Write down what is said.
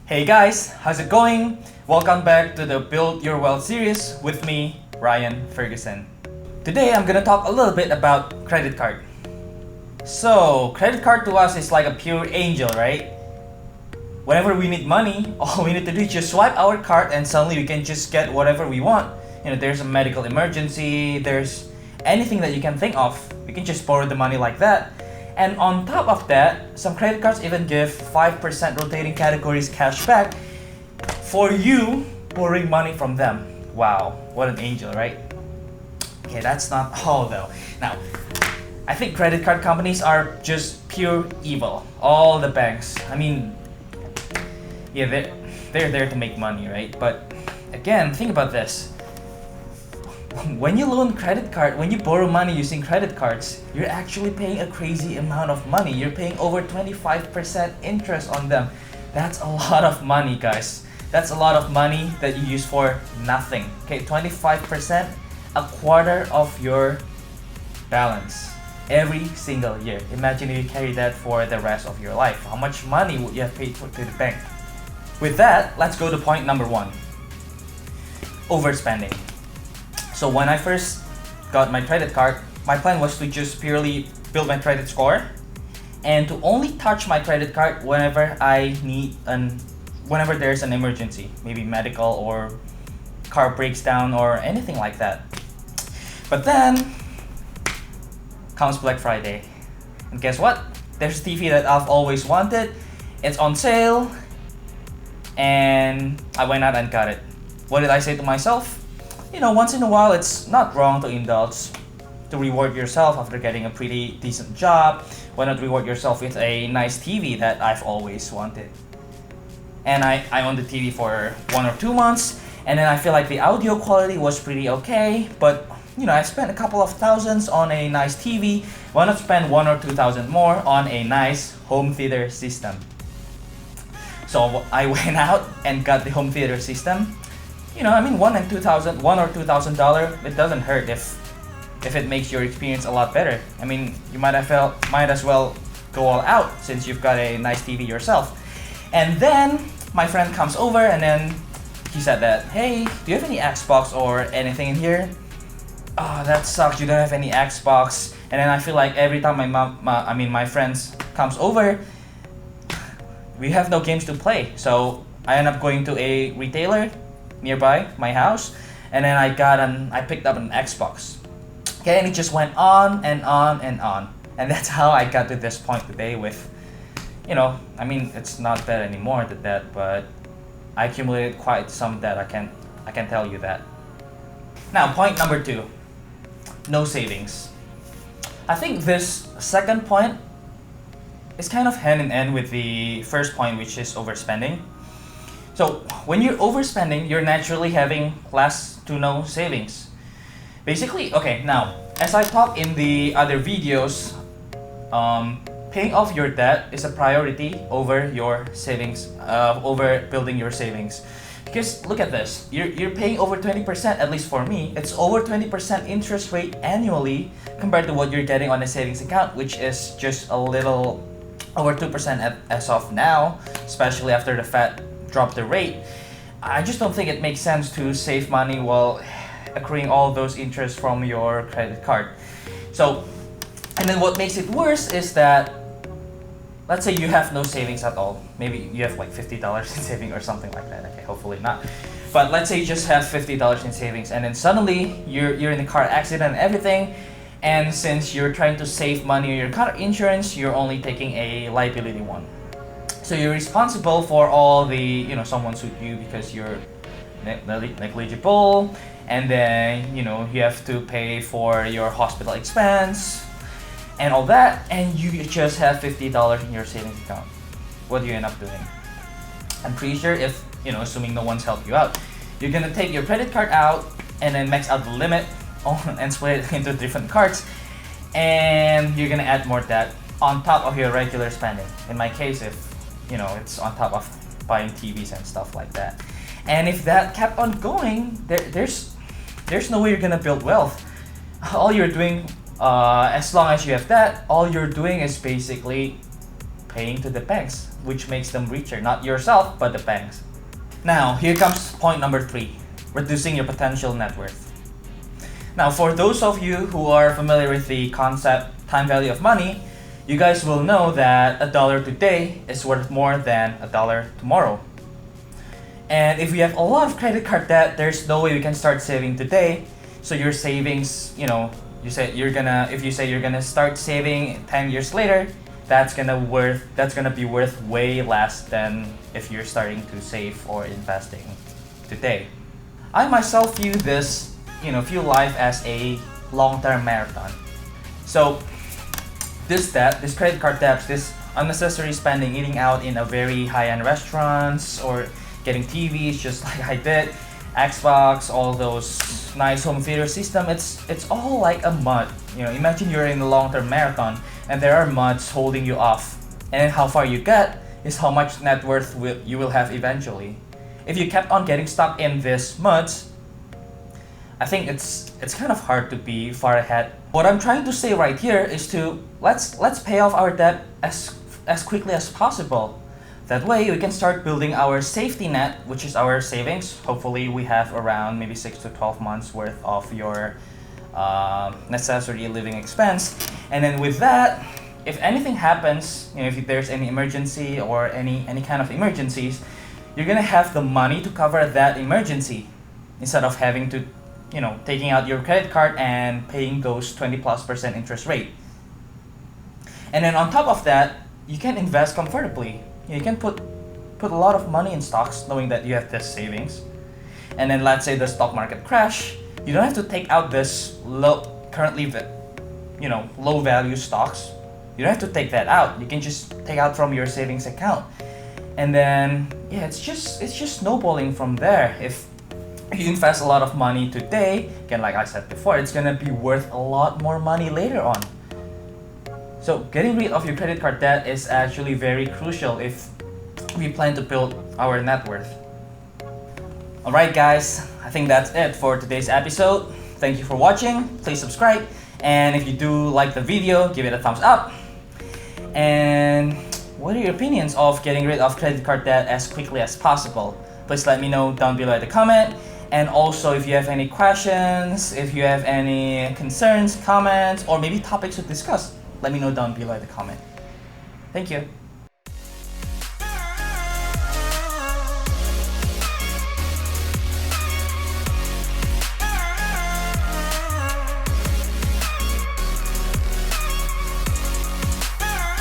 Hey guys, how's it going? Welcome back to the Build Your Wealth series with me, Ryan Ferguson. Today I'm gonna talk a little bit about credit card. So, credit card to us is like a pure angel, right? Whenever we need money, all we need to do is just swipe our card and suddenly we can just get whatever we want. There's a medical emergency, there's anything that you can think of. We can just borrow the money like that. And on top of that, some credit cards even give 5% rotating categories cash back for you borrowing money from them. Wow, what an angel, right? Okay, that's not all though. Now, I think credit card companies are just pure evil. All the banks. Yeah, they're there to make money, right? But again, think about this. When you loan credit card, when you borrow money using credit cards, you're actually paying a crazy amount of money. You're paying over 25% interest on them. That's a lot of money, guys. That's a lot of money that you use for nothing. Okay, 25%, a quarter of your balance every single year. Imagine if you carry that for the rest of your life. How much money would you have paid to the bank? With that, let's go to point number 1. Overspending. So when I first got my credit card, my plan was to just purely build my credit score and to only touch my credit card whenever whenever there's an emergency, maybe medical or car breaks down or anything like that. But then comes Black Friday. And guess what? There's a TV that I've always wanted. It's on sale and I went out and got it. What did I say to myself? Once in a while, it's not wrong to indulge, to reward yourself after getting a pretty decent job. Why not reward yourself with a nice TV that I've always wanted? And I owned the TV for 1 or 2 months, and then I feel like the audio quality was pretty okay, but I spent a couple of thousands on a nice TV. Why not spend 1 or 2,000 more on a nice home theater system? So I went out and got the home theater system. $1 or $2,000, it doesn't hurt if it makes your experience a lot better. You might as well go all out since you've got a nice TV yourself. And then my friend comes over and then he said that, hey, do you have any Xbox or anything in here? Oh, that sucks. You don't have any Xbox. And then I feel like every time my friends comes over, we have no games to play. So I end up going to a retailer nearby my house, and then I picked up an Xbox. Okay, and it just went on and on and on, and that's how I got to this point today. With, it's not bad anymore the debt, but I accumulated quite some debt. I can tell you that. Now, point number 2, no savings. I think this second point is kind of hand in hand with the first point, which is overspending. So when you're overspending, you're naturally having less to no savings. Basically, okay, now, as I talked in the other videos, paying off your debt is a priority over your savings, over building your savings. Because look at this, you're paying over 20%, at least for me, it's over 20% interest rate annually compared to what you're getting on a savings account, which is just a little over 2% as of now, especially after the Fed drop the rate. I just don't think it makes sense to save money while accruing all those interests from your credit card. So, and then what makes it worse is that, let's say you have no savings at all. Maybe you have like $50 in savings or something like that. Okay, hopefully not. But let's say you just have $50 in savings, and then suddenly you're in a car accident and everything, and since you're trying to save money on your car insurance, you're only taking a liability one. So you're responsible for all the, someone sued you because you're negligible, and then, you have to pay for your hospital expense and all that, and you just have $50 in your savings account. What do you end up doing? I'm pretty sure if, assuming no one's helped you out, you're gonna take your credit card out and then max out the limit and split it into different cards, and you're gonna add more debt on top of your regular spending. In my case, if it's on top of buying TVs and stuff like that. And if that kept on going, there's no way you're gonna build wealth. All you're doing, as long as you have that, all you're doing is basically paying to the banks which makes them richer, not yourself, but the banks. Now, here comes point number 3, reducing your potential net worth. Now, for those of you who are familiar with the concept time value of money, you guys will know that $1 today is worth more than $1 tomorrow. And if we have a lot of credit card debt, there's no way we can start saving today. So your savings, if you say you're gonna start saving 10 years later, that's gonna be worth way less than if you're starting to save or investing today. I myself view life as a long-term marathon. So this credit card debts, this unnecessary spending, eating out in a very high-end restaurants or getting TVs just like I did, Xbox, all those nice home theater system, it's all like a mud. Imagine you're in a long-term marathon and there are muds holding you off. And then how far you get is how much net worth you will have eventually. If you kept on getting stuck in this muds, I think it's kind of hard to be far ahead. What I'm trying to say right here is let's pay off our debt as quickly as possible. That way we can start building our safety net, which is our savings. Hopefully we have around maybe 6 to 12 months worth of your necessary living expense. And then with that, if anything happens, if there's any emergency or any kind of emergencies, you're gonna have the money to cover that emergency instead of having to taking out your credit card and paying those 20+% interest rate. And then on top of that, you can invest comfortably. You can put a lot of money in stocks knowing that you have this savings. And then let's say the stock market crash, you don't have to take out this low value stocks. You don't have to take that out. You can just take out from your savings account. And then it's just snowballing from there. If you invest a lot of money today, again, like I said before, it's gonna be worth a lot more money later on. So getting rid of your credit card debt is actually very crucial if we plan to build our net worth. Alright guys, I think that's it for today's episode. Thank you for watching. Please subscribe. And if you do like the video, give it a thumbs up. And what are your opinions of getting rid of credit card debt as quickly as possible? Please let me know down below in the comment. And also, if you have any questions, if you have any concerns, comments, or maybe topics to discuss, let me know down below in the comment. Thank you.